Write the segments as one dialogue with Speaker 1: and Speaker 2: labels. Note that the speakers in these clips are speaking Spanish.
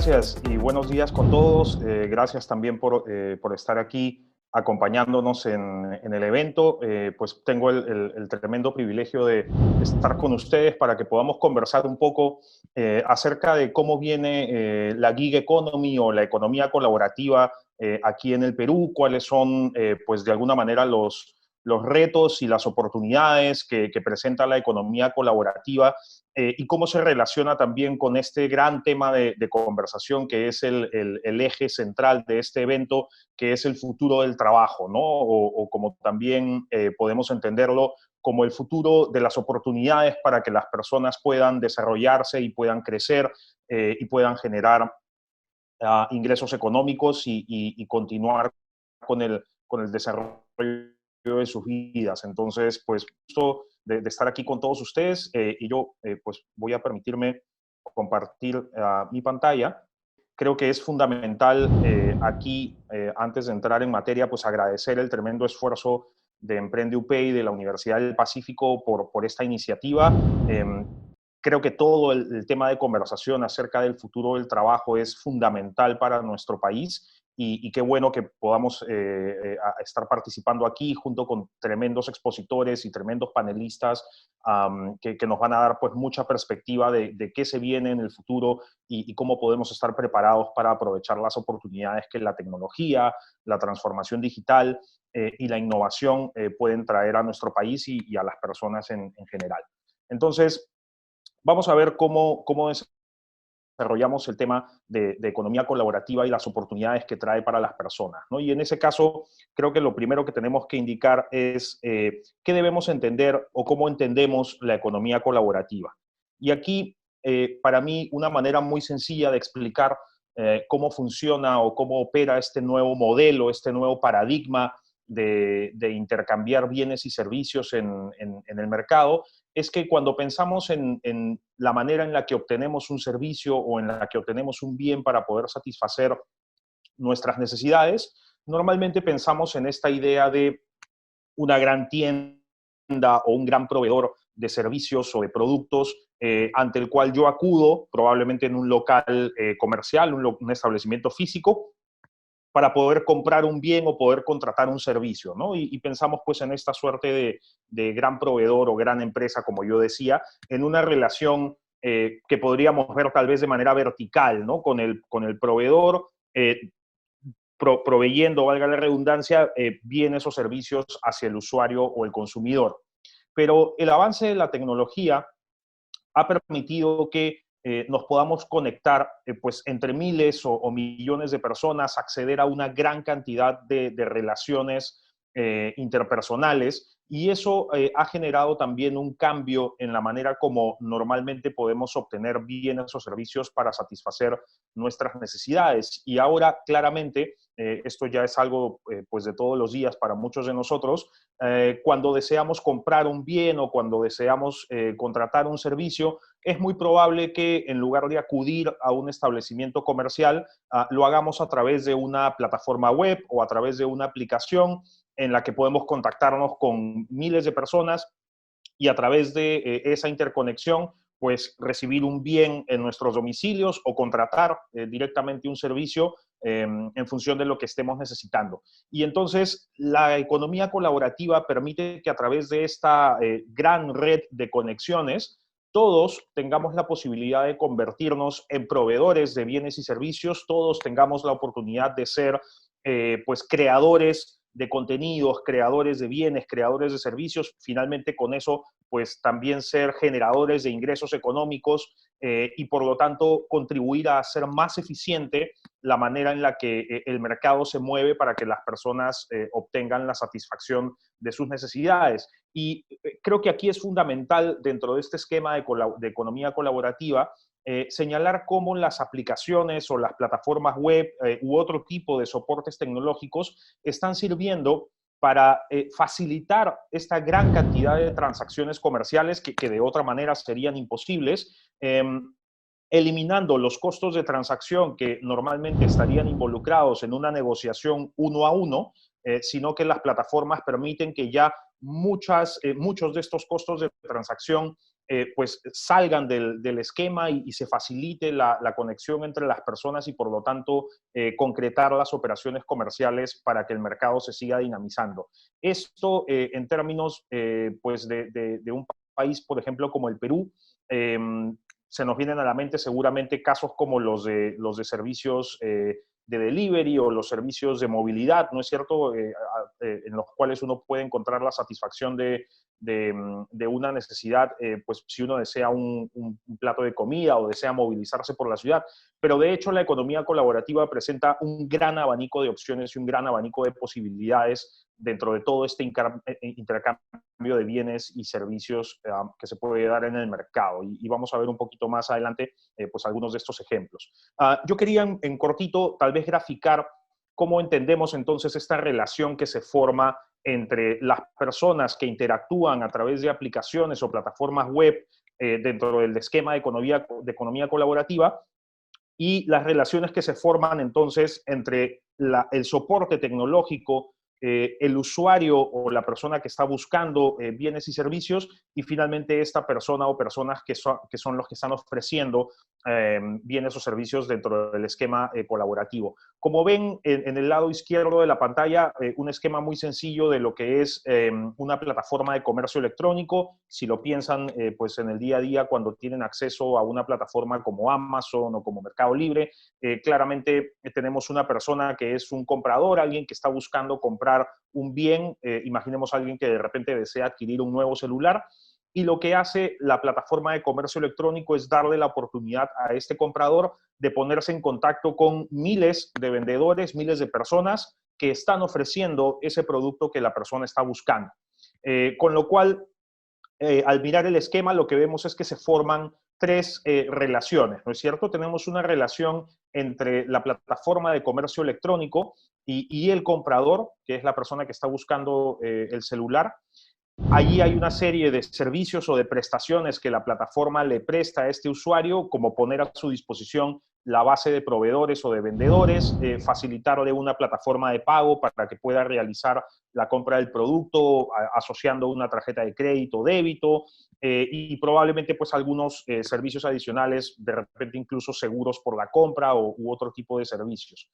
Speaker 1: gracias y buenos días con todos. Gracias también por estar aquí acompañándonos en el evento. Pues tengo el tremendo privilegio de estar con ustedes para que podamos conversar un poco acerca de cómo viene la gig economy o la economía colaborativa aquí en el Perú, cuáles son, pues de alguna manera, los retos y las oportunidades que presenta la economía colaborativa y cómo se relaciona también con este gran tema de conversación que es el eje central de este evento, que es el futuro del trabajo, ¿no? O como también podemos entenderlo, como el futuro de las oportunidades para que las personas puedan desarrollarse y puedan crecer y puedan generar ingresos económicos y continuar con el desarrollo de sus vidas. Entonces, pues, gusto de estar aquí con todos ustedes y yo, pues, voy a permitirme compartir mi pantalla. Creo que es fundamental aquí, antes de entrar en materia, pues agradecer el tremendo esfuerzo de Emprende UP y de la Universidad del Pacífico por esta iniciativa. Creo que todo el tema de conversación acerca del futuro del trabajo es fundamental para nuestro país y qué bueno que podamos estar participando aquí junto con tremendos expositores y tremendos panelistas que nos van a dar pues mucha perspectiva de qué se viene en el futuro y cómo podemos estar preparados para aprovechar las oportunidades que la tecnología, la transformación digital y la innovación pueden traer a nuestro país y a las personas en general. Entonces, vamos a ver cómo desarrollamos el tema de economía colaborativa y las oportunidades que trae para las personas, ¿no? Y en ese caso, creo que lo primero que tenemos que indicar es qué debemos entender o cómo entendemos la economía colaborativa. Y aquí, para mí, una manera muy sencilla de explicar cómo funciona o cómo opera este nuevo modelo, este nuevo paradigma de intercambiar bienes y servicios en el mercado, es que cuando pensamos en la manera en la que obtenemos un servicio o en la que obtenemos un bien para poder satisfacer nuestras necesidades, normalmente pensamos en esta idea de una gran tienda o un gran proveedor de servicios o de productos ante el cual yo acudo, probablemente en un local comercial, un establecimiento físico, para poder comprar un bien o poder contratar un servicio, ¿no? Y pensamos pues en esta suerte de gran proveedor o gran empresa, como yo decía, en una relación que podríamos ver tal vez de manera vertical, ¿no? Con el proveedor proveyendo, valga la redundancia, bienes o servicios hacia el usuario o el consumidor. Pero el avance de la tecnología ha permitido que nos podamos conectar pues entre miles o millones de personas, acceder a una gran cantidad de relaciones interpersonales, y eso ha generado también un cambio en la manera como normalmente podemos obtener bienes o servicios para satisfacer nuestras necesidades. Y ahora, claramente, esto ya es algo pues de todos los días para muchos de nosotros, cuando deseamos comprar un bien o cuando deseamos contratar un servicio, es muy probable que en lugar de acudir a un establecimiento comercial, lo hagamos a través de una plataforma web o a través de una aplicación en la que podemos contactarnos con miles de personas y a través de esa interconexión, pues recibir un bien en nuestros domicilios o contratar directamente un servicio en función de lo que estemos necesitando. Y entonces la economía colaborativa permite que a través de esta gran red de conexiones, todos tengamos la posibilidad de convertirnos en proveedores de bienes y servicios, todos tengamos la oportunidad de ser pues creadores de contenidos, creadores de bienes, creadores de servicios, finalmente con eso pues también ser generadores de ingresos económicos y por lo tanto contribuir a hacer más eficiente la manera en la que el mercado se mueve para que las personas obtengan la satisfacción de sus necesidades. Y creo que aquí es fundamental dentro de este esquema de economía colaborativa señalar cómo las aplicaciones o las plataformas web u otro tipo de soportes tecnológicos están sirviendo para facilitar esta gran cantidad de transacciones comerciales que de otra manera serían imposibles, eliminando los costos de transacción que normalmente estarían involucrados en una negociación uno a uno, sino que las plataformas permiten que ya muchos de estos costos de transacción pues salgan del esquema y se facilite la conexión entre las personas y por lo tanto concretar las operaciones comerciales para que el mercado se siga dinamizando. Esto en términos pues de un país, por ejemplo, como el Perú, se nos vienen a la mente seguramente casos como los de servicios de delivery o los servicios de movilidad, ¿no es cierto?, en los cuales uno puede encontrar la satisfacción de una necesidad, pues si uno desea un plato de comida o desea movilizarse por la ciudad. Pero de hecho la economía colaborativa presenta un gran abanico de opciones y un gran abanico de posibilidades dentro de todo este intercambio de bienes y servicios que se puede dar en el mercado. Y vamos a ver un poquito más adelante pues algunos de estos ejemplos. Yo quería en cortito tal vez graficar cómo entendemos entonces esta relación que se forma entre las personas que interactúan a través de aplicaciones o plataformas web dentro del esquema de economía colaborativa y las relaciones que se forman entonces entre el soporte tecnológico, el usuario o la persona que está buscando bienes y servicios y finalmente esta persona o personas que son los que están ofreciendo bienes o servicios dentro del esquema colaborativo. Como ven en el lado izquierdo de la pantalla, un esquema muy sencillo de lo que es una plataforma de comercio electrónico. Si lo piensan pues en el día a día cuando tienen acceso a una plataforma como Amazon o como Mercado Libre, claramente tenemos una persona que es un comprador, alguien que está buscando comprar un bien, imaginemos a alguien que de repente desea adquirir un nuevo celular, y lo que hace la plataforma de comercio electrónico es darle la oportunidad a este comprador de ponerse en contacto con miles de vendedores, miles de personas que están ofreciendo ese producto que la persona está buscando. Con lo cual, al mirar el esquema, lo que vemos es que se forman tres relaciones, ¿no es cierto? Tenemos una relación entre la plataforma de comercio electrónico y el comprador, que es la persona que está buscando el celular. Allí hay una serie de servicios o de prestaciones que la plataforma le presta a este usuario, como poner a su disposición la base de proveedores o de vendedores, facilitarle una plataforma de pago para que pueda realizar la compra del producto asociando una tarjeta de crédito o débito, y probablemente pues algunos servicios adicionales, de repente incluso seguros por la compra u otro tipo de servicios.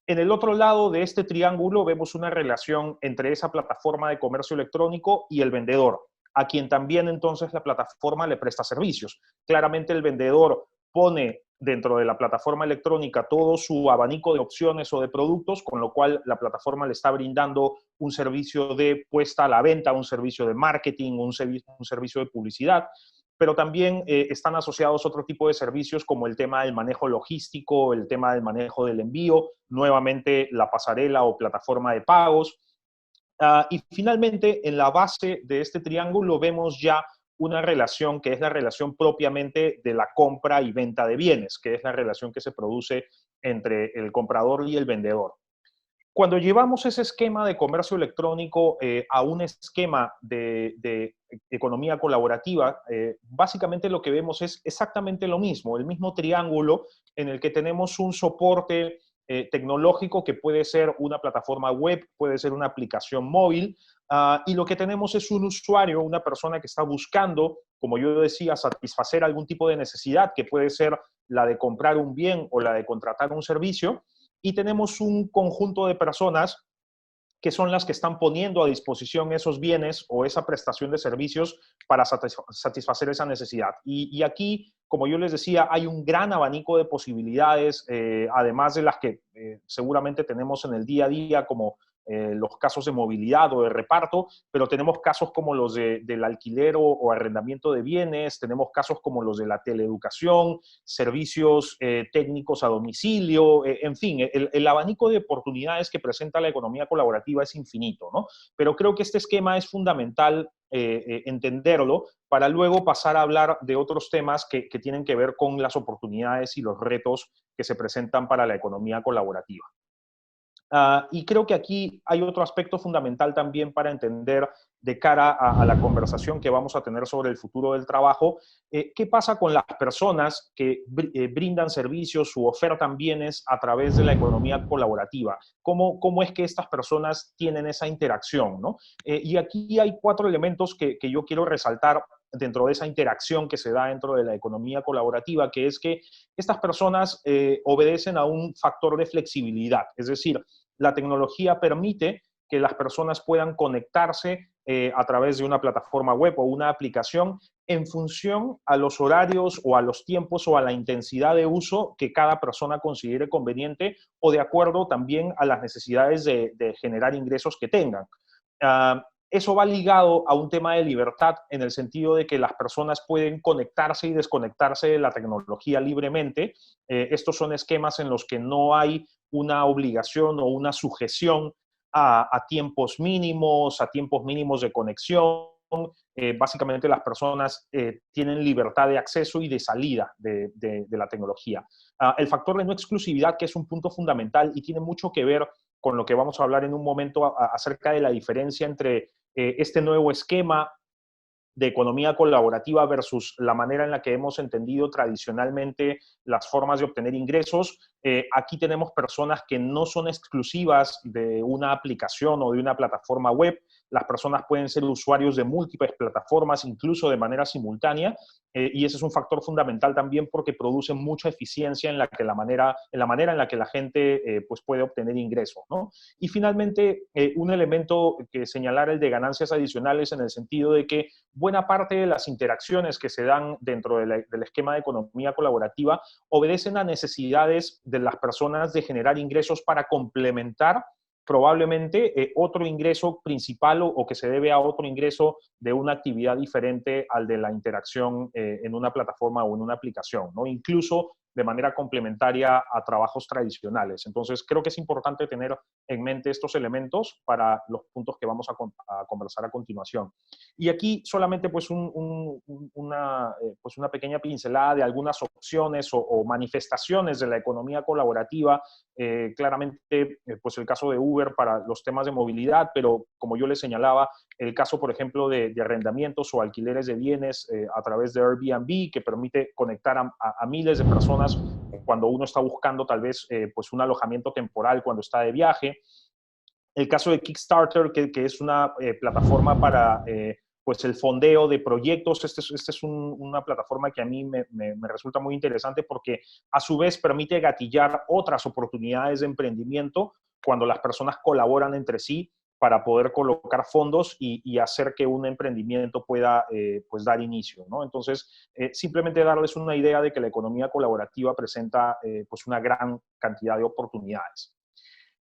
Speaker 1: En el otro lado de este triángulo vemos una relación entre esa plataforma de comercio electrónico y el vendedor, a quien también entonces la plataforma le presta servicios. Claramente el vendedor pone dentro de la plataforma electrónica todo su abanico de opciones o de productos, con lo cual la plataforma le está brindando un servicio de puesta a la venta, un servicio de marketing, un servicio de publicidad, pero también están asociados otro tipo de servicios como el tema del manejo logístico, el tema del manejo del envío, nuevamente la pasarela o plataforma de pagos. Y finalmente, en la base de este triángulo vemos ya una relación que es la relación propiamente de la compra y venta de bienes, que es la relación que se produce entre el comprador y el vendedor. Cuando llevamos ese esquema de comercio electrónico a un esquema de economía colaborativa, básicamente lo que vemos es exactamente lo mismo, el mismo triángulo en el que tenemos un soporte tecnológico que puede ser una plataforma web, puede ser una aplicación móvil, y lo que tenemos es un usuario, una persona que está buscando, como yo decía, satisfacer algún tipo de necesidad, que puede ser la de comprar un bien o la de contratar un servicio, y tenemos un conjunto de personas que son las que están poniendo a disposición esos bienes o esa prestación de servicios para satisfacer esa necesidad. Y aquí, como yo les decía, hay un gran abanico de posibilidades, además de las que seguramente tenemos en el día a día, como los casos de movilidad o de reparto, pero tenemos casos como los del alquiler o arrendamiento de bienes, tenemos casos como los de la teleeducación, servicios técnicos a domicilio, en fin, el abanico de oportunidades que presenta la economía colaborativa es infinito, ¿no? Pero creo que este esquema es fundamental entenderlo para luego pasar a hablar de otros temas que tienen que ver con las oportunidades y los retos que se presentan para la economía colaborativa. Y creo que aquí hay otro aspecto fundamental también para entender de cara a la conversación que vamos a tener sobre el futuro del trabajo. ¿Qué pasa con las personas que brindan servicios u ofertan bienes a través de la economía colaborativa? ¿Cómo es que estas personas tienen esa interacción, ¿no? Y aquí hay cuatro elementos que yo quiero resaltar dentro de esa interacción que se da dentro de la economía colaborativa, que es que estas personas obedecen a un factor de flexibilidad. Es decir, la tecnología permite que las personas puedan conectarse a través de una plataforma web o una aplicación en función a los horarios o a los tiempos o a la intensidad de uso que cada persona considere conveniente o de acuerdo también a las necesidades de generar ingresos que tengan. Eso va ligado a un tema de libertad en el sentido de que las personas pueden conectarse y desconectarse de la tecnología libremente. Estos son esquemas en los que no hay una obligación o una sujeción a tiempos mínimos de conexión. Básicamente las personas tienen libertad de acceso y de salida de la tecnología. El factor de no exclusividad, que es un punto fundamental y tiene mucho que ver con lo que vamos a hablar en un momento acerca de la diferencia entre este nuevo esquema de economía colaborativa versus la manera en la que hemos entendido tradicionalmente las formas de obtener ingresos. Aquí tenemos personas que no son exclusivas de una aplicación o de una plataforma web. Las personas pueden ser usuarios de múltiples plataformas, incluso de manera simultánea, y ese es un factor fundamental también porque produce mucha eficiencia en la manera en la que la gente pues puede obtener ingresos, ¿no? Y finalmente, un elemento que señalar el de ganancias adicionales en el sentido de que buena parte de las interacciones que se dan dentro del esquema de economía colaborativa obedecen a necesidades de las personas de generar ingresos para complementar probablemente otro ingreso principal o que se debe a otro ingreso de una actividad diferente al de la interacción en una plataforma o en una aplicación, ¿no? Incluso de manera complementaria a trabajos tradicionales. Entonces, creo que es importante tener en mente estos elementos para los puntos que vamos a conversar a continuación. Y aquí solamente pues una pequeña pincelada de algunas opciones o manifestaciones de la economía colaborativa. Claramente, pues el caso de Uber para los temas de movilidad, pero como yo les señalaba, el caso, por ejemplo, de arrendamientos o alquileres de bienes a través de Airbnb, que permite conectar a miles de personas cuando uno está buscando tal vez pues un alojamiento temporal cuando está de viaje. El caso de Kickstarter, que es una plataforma para pues el fondeo de proyectos. Esta es una plataforma que a mí me resulta muy interesante porque a su vez permite gatillar otras oportunidades de emprendimiento cuando las personas colaboran entre sí para poder colocar fondos y hacer que un emprendimiento pueda pues dar inicio, ¿no? Entonces, simplemente darles una idea de que la economía colaborativa presenta pues una gran cantidad de oportunidades.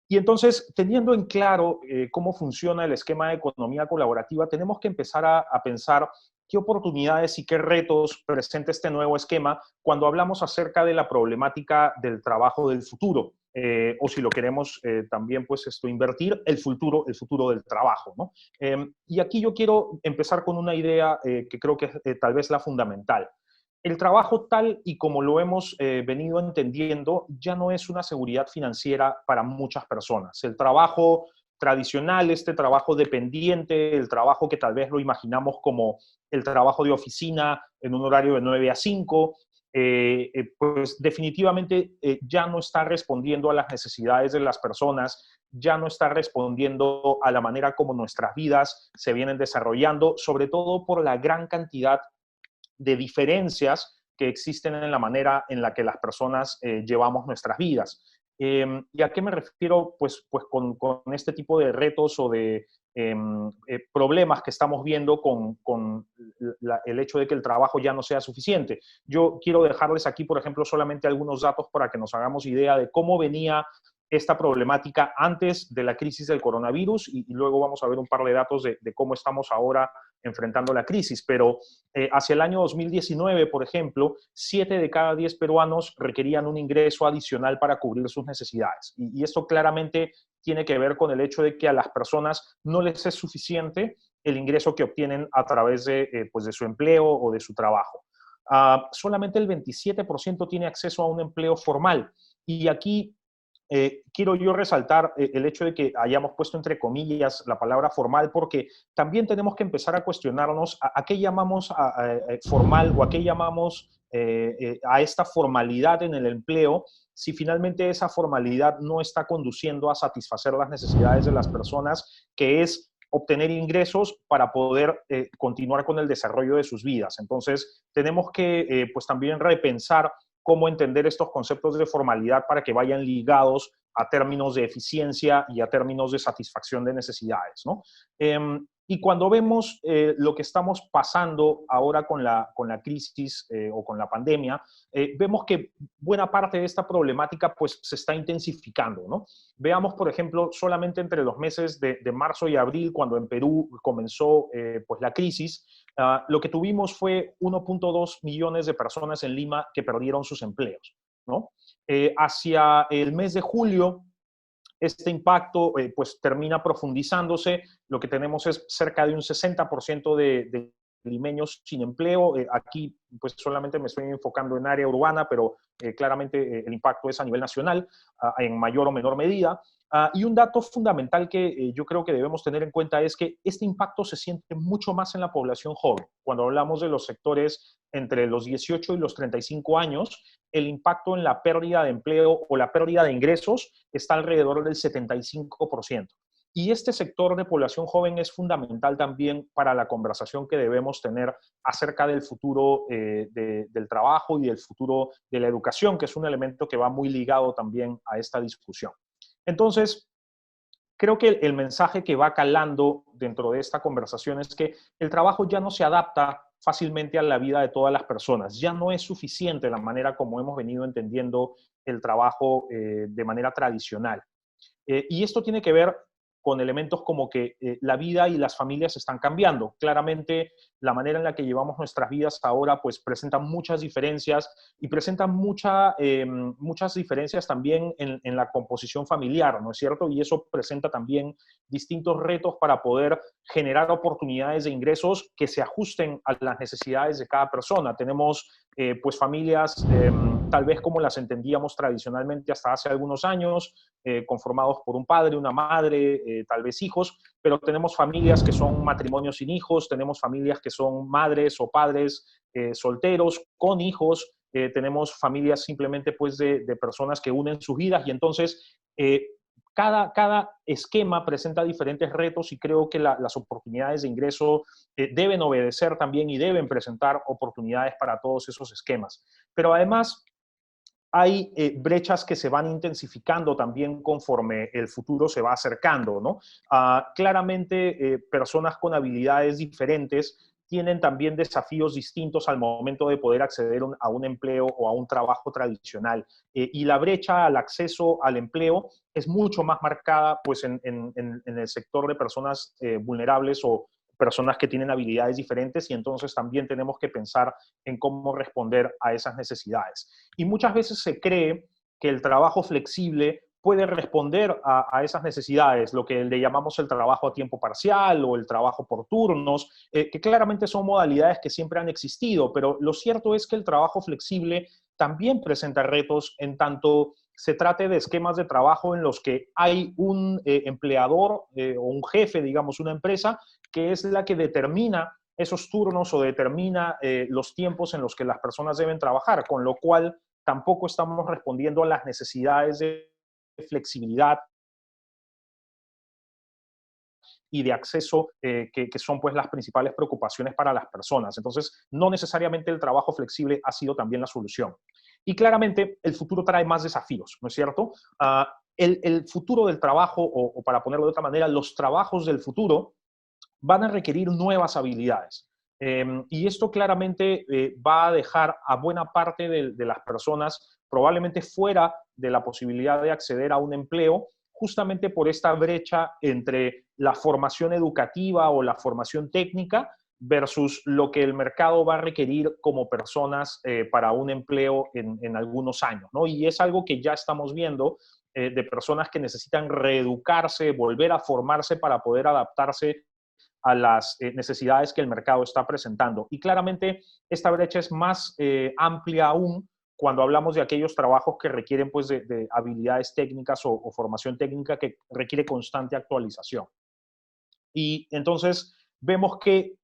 Speaker 1: Y entonces, teniendo en claro cómo funciona el esquema de economía colaborativa, tenemos que empezar a pensar qué oportunidades y qué retos presenta este nuevo esquema cuando hablamos acerca de la problemática del trabajo del futuro, o si lo queremos también pues invertir, el futuro del trabajo, ¿no? Y aquí yo quiero empezar con una idea que creo que es tal vez la fundamental. El trabajo tal y como lo hemos venido entendiendo ya no es una seguridad financiera para muchas personas. El trabajo tradicional, este trabajo dependiente, el trabajo que tal vez lo imaginamos como el trabajo de oficina en un horario de 9 a 5, pues definitivamente ya no está respondiendo a las necesidades de las personas, ya no está respondiendo a la manera como nuestras vidas se vienen desarrollando, sobre todo por la gran cantidad de diferencias que existen en la manera en la que las personas llevamos nuestras vidas. ¿Y a qué me refiero? Pues con este tipo de retos o de problemas que estamos viendo con el hecho de que el trabajo ya no sea suficiente. Yo quiero dejarles aquí, por ejemplo, solamente algunos datos para que nos hagamos idea de cómo venía esta problemática antes de la crisis del coronavirus y luego vamos a ver un par de datos de cómo estamos ahora enfrentando la crisis. Pero hacia el año 2019, por ejemplo, 7 de cada 10 peruanos requerían un ingreso adicional para cubrir sus necesidades. Y esto claramente tiene que ver con el hecho de que a las personas no les es suficiente el ingreso que obtienen a través pues de su empleo o de su trabajo. Solamente el 27% tiene acceso a un empleo formal. Y aquí quiero yo resaltar el hecho de que hayamos puesto entre comillas la palabra formal, porque también tenemos que empezar a cuestionarnos a qué llamamos formal o a qué llamamos a esta formalidad en el empleo, si finalmente esa formalidad no está conduciendo a satisfacer las necesidades de las personas, que es obtener ingresos para poder continuar con el desarrollo de sus vidas. Entonces, tenemos que pues también repensar cómo entender estos conceptos de formalidad para que vayan ligados a términos de eficiencia y a términos de satisfacción de necesidades, ¿no? Y cuando vemos lo que estamos pasando ahora con la crisis o con la pandemia, vemos que buena parte de esta problemática pues se está intensificando, ¿no? Veamos, por ejemplo, solamente entre los meses de marzo y abril, cuando en Perú comenzó pues la crisis, lo que tuvimos fue 1.2 millones de personas en Lima que perdieron sus empleos, ¿no? Hacia el mes de julio, este impacto pues termina profundizándose. Lo que tenemos es cerca de un 60% de limeños sin empleo. Aquí pues solamente me estoy enfocando en área urbana, pero claramente el impacto es a nivel nacional, en mayor o menor medida. Y un dato fundamental que yo creo que debemos tener en cuenta es que este impacto se siente mucho más en la población joven. Cuando hablamos de los sectores entre los 18 y los 35 años, el impacto en la pérdida de empleo o la pérdida de ingresos está alrededor del 75%. Y este sector de población joven es fundamental también para la conversación que debemos tener acerca del futuro del trabajo y del futuro de la educación, que es un elemento que va muy ligado también a esta discusión. Entonces, creo que el mensaje que va calando dentro de esta conversación es que el trabajo ya no se adapta fácilmente a la vida de todas las personas. Ya no es suficiente la manera como hemos venido entendiendo el trabajo de manera tradicional. Y esto tiene que ver con elementos como que la vida y las familias están cambiando. Claramente, la manera en la que llevamos nuestras vidas ahora pues presenta muchas diferencias y presenta muchas diferencias también en la composición familiar, ¿no es cierto? Y eso presenta también distintos retos para poder generar oportunidades de ingresos que se ajusten a las necesidades de cada persona. Tenemos pues familias tal vez como las entendíamos tradicionalmente hasta hace algunos años, conformados por un padre, una madre, tal vez hijos, pero tenemos familias que son matrimonios sin hijos, tenemos familias que son madres o padres solteros con hijos, tenemos familias simplemente pues de personas que unen sus vidas y entonces cada esquema presenta diferentes retos y creo que las oportunidades de ingreso deben obedecer también y deben presentar oportunidades para todos esos esquemas. Pero además, hay brechas que se van intensificando también conforme el futuro se va acercando, ¿no? Claramente, personas con habilidades diferentes tienen también desafíos distintos al momento de poder acceder a un empleo o a un trabajo tradicional. Y la brecha al acceso al empleo es mucho más marcada pues, en el sector de personas vulnerables o personas que tienen habilidades diferentes y entonces también tenemos que pensar en cómo responder a esas necesidades. Y muchas veces se cree que el trabajo flexible puede responder a esas necesidades, lo que le llamamos el trabajo a tiempo parcial o el trabajo por turnos, que claramente son modalidades que siempre han existido, pero lo cierto es que el trabajo flexible también presenta retos en tanto se trate de esquemas de trabajo en los que hay un empleador o un jefe, digamos, una empresa, que es la que determina esos turnos o determina los tiempos en los que las personas deben trabajar, con lo cual tampoco estamos respondiendo a las necesidades de flexibilidad y de acceso que son pues las principales preocupaciones para las personas. Entonces, no necesariamente el trabajo flexible ha sido también la solución. Y claramente el futuro trae más desafíos, ¿no es cierto? El futuro del trabajo, o para ponerlo de otra manera, los trabajos del futuro van a requerir nuevas habilidades. Y esto claramente va a dejar a buena parte de las personas probablemente fuera de la posibilidad de acceder a un empleo, justamente por esta brecha entre la formación educativa o la formación técnica versus lo que el mercado va a requerir como personas para un empleo en algunos años, ¿no? Y es algo que ya estamos viendo de personas que necesitan reeducarse, volver a formarse para poder adaptarse a las necesidades que el mercado está presentando. Y claramente esta brecha es más amplia aún cuando hablamos de aquellos trabajos que requieren pues, de habilidades técnicas o formación técnica que requiere constante actualización. Y entonces vemos que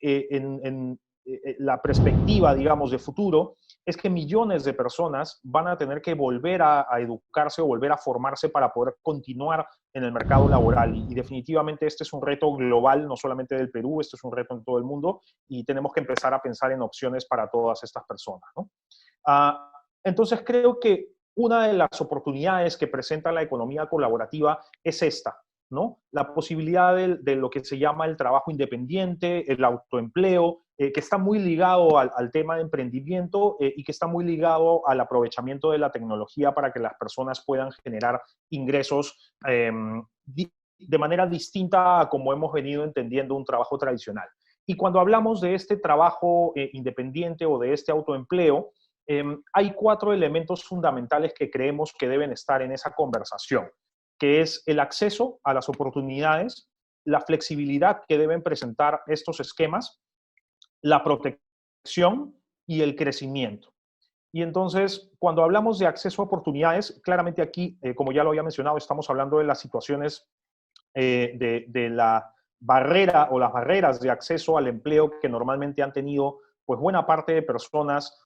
Speaker 1: la perspectiva, digamos, de futuro es que millones de personas van a tener que volver a educarse o volver a formarse para poder continuar en el mercado laboral. Y definitivamente este es un reto global, no solamente del Perú, este es un reto en todo el mundo y tenemos que empezar a pensar en opciones para todas estas personas, ¿no? Entonces creo que una de las oportunidades que presenta la economía colaborativa es esta, ¿no? La posibilidad de lo que se llama el trabajo independiente, el autoempleo, que está muy ligado al tema de emprendimiento y que está muy ligado al aprovechamiento de la tecnología para que las personas puedan generar ingresos de manera distinta a como hemos venido entendiendo un trabajo tradicional. Y cuando hablamos de este trabajo independiente o de este autoempleo, hay 4 elementos fundamentales que creemos que deben estar en esa conversación, que es el acceso a las oportunidades, la flexibilidad que deben presentar estos esquemas, la protección y el crecimiento. Y entonces, cuando hablamos de acceso a oportunidades, claramente aquí, como ya lo había mencionado, estamos hablando de las situaciones de la barrera o las barreras de acceso al empleo que normalmente han tenido pues buena parte de personas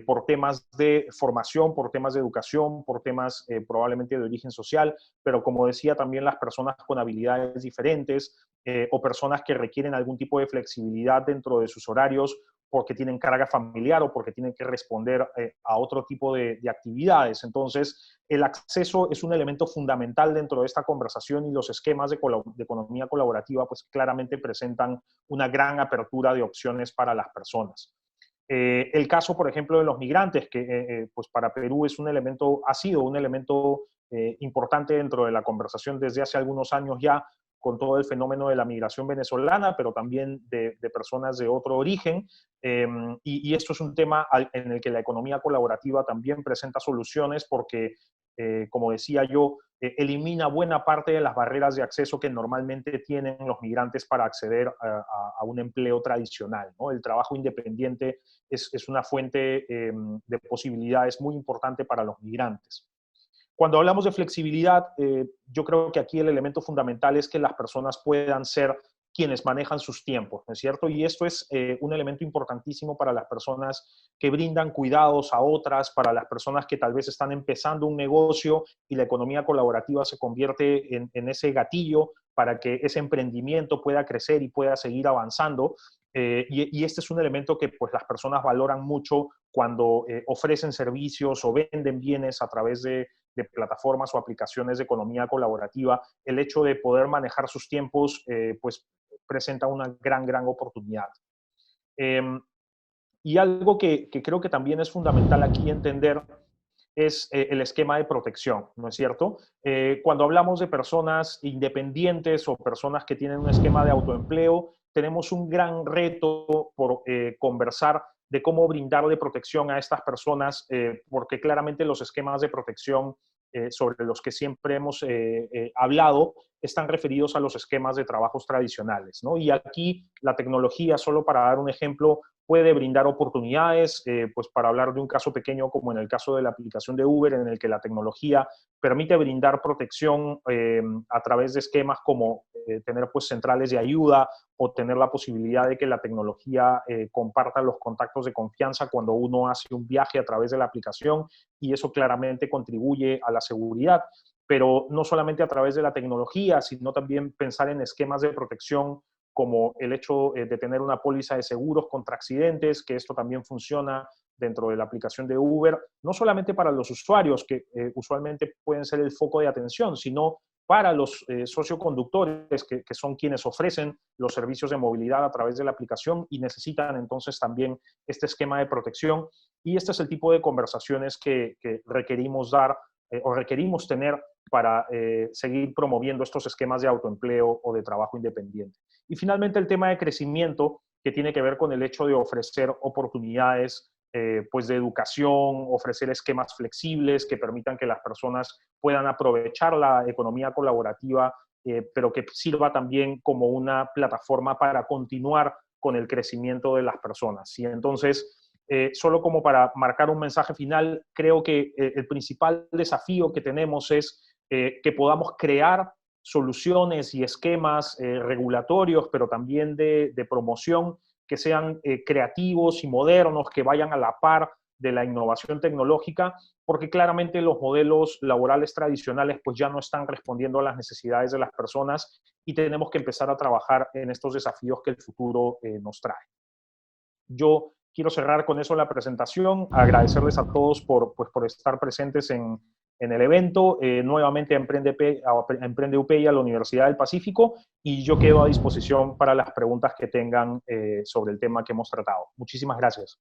Speaker 1: por temas de formación, por temas de educación, por temas probablemente de origen social, pero como decía, también las personas con habilidades diferentes o personas que requieren algún tipo de flexibilidad dentro de sus horarios porque tienen carga familiar o porque tienen que responder a otro tipo de actividades. Entonces, el acceso es un elemento fundamental dentro de esta conversación y los esquemas de economía colaborativa pues claramente presentan una gran apertura de opciones para las personas. El caso, por ejemplo, de los migrantes, que pues para Perú es un elemento, ha sido un elemento importante dentro de la conversación desde hace algunos años ya, con todo el fenómeno de la migración venezolana, pero también de personas de otro origen. Y esto es un tema en el que la economía colaborativa también presenta soluciones porque, como decía yo, elimina buena parte de las barreras de acceso que normalmente tienen los migrantes para acceder a un empleo tradicional, ¿no? El trabajo independiente es una fuente de posibilidades muy importante para los migrantes. Cuando hablamos de flexibilidad, yo creo que aquí el elemento fundamental es que las personas puedan ser quienes manejan sus tiempos, ¿no es cierto? Y esto es un elemento importantísimo para las personas que brindan cuidados a otras, para las personas que tal vez están empezando un negocio y la economía colaborativa se convierte en ese gatillo para que ese emprendimiento pueda crecer y pueda seguir avanzando. Y este es un elemento que pues, las personas valoran mucho cuando ofrecen servicios o venden bienes a través de plataformas o aplicaciones de economía colaborativa. El hecho de poder manejar sus tiempos, pues presenta una gran oportunidad. Y algo que creo que también es fundamental aquí entender es el esquema de protección, ¿no es cierto? Cuando hablamos de personas independientes o personas que tienen un esquema de autoempleo, tenemos un gran reto por conversar de cómo brindarle protección a estas personas, porque claramente los esquemas de protección sobre los que siempre hemos hablado están referidos a los esquemas de trabajos tradicionales, ¿no? Y aquí la tecnología, solo para dar un ejemplo, puede brindar oportunidades, pues para hablar de un caso pequeño como en el caso de la aplicación de Uber, en el que la tecnología permite brindar protección a través de esquemas como tener pues centrales de ayuda o tener la posibilidad de que la tecnología comparta los contactos de confianza cuando uno hace un viaje a través de la aplicación y eso claramente contribuye a la seguridad. Pero no solamente a través de la tecnología, sino también pensar en esquemas de protección como el hecho de tener una póliza de seguros contra accidentes, que esto también funciona dentro de la aplicación de Uber, no solamente para los usuarios, que usualmente pueden ser el foco de atención, sino para los socioconductores, que son quienes ofrecen los servicios de movilidad a través de la aplicación y necesitan entonces también este esquema de protección. Y este es el tipo de conversaciones que requerimos dar o requerimos tener para seguir promoviendo estos esquemas de autoempleo o de trabajo independiente. Y finalmente el tema de crecimiento, que tiene que ver con el hecho de ofrecer oportunidades pues de educación, ofrecer esquemas flexibles que permitan que las personas puedan aprovechar la economía colaborativa, pero que sirva también como una plataforma para continuar con el crecimiento de las personas. Y entonces, solo como para marcar un mensaje final, creo que el principal desafío que tenemos es que podamos crear soluciones y esquemas regulatorios, pero también de promoción que sean creativos y modernos, que vayan a la par de la innovación tecnológica, porque claramente los modelos laborales tradicionales pues ya no están respondiendo a las necesidades de las personas y tenemos que empezar a trabajar en estos desafíos que el futuro nos trae. Yo quiero cerrar con eso la presentación, agradecerles a todos por estar presentes en el evento, nuevamente a Emprende UP y a la Universidad del Pacífico, y yo quedo a disposición para las preguntas que tengan sobre el tema que hemos tratado. Muchísimas gracias.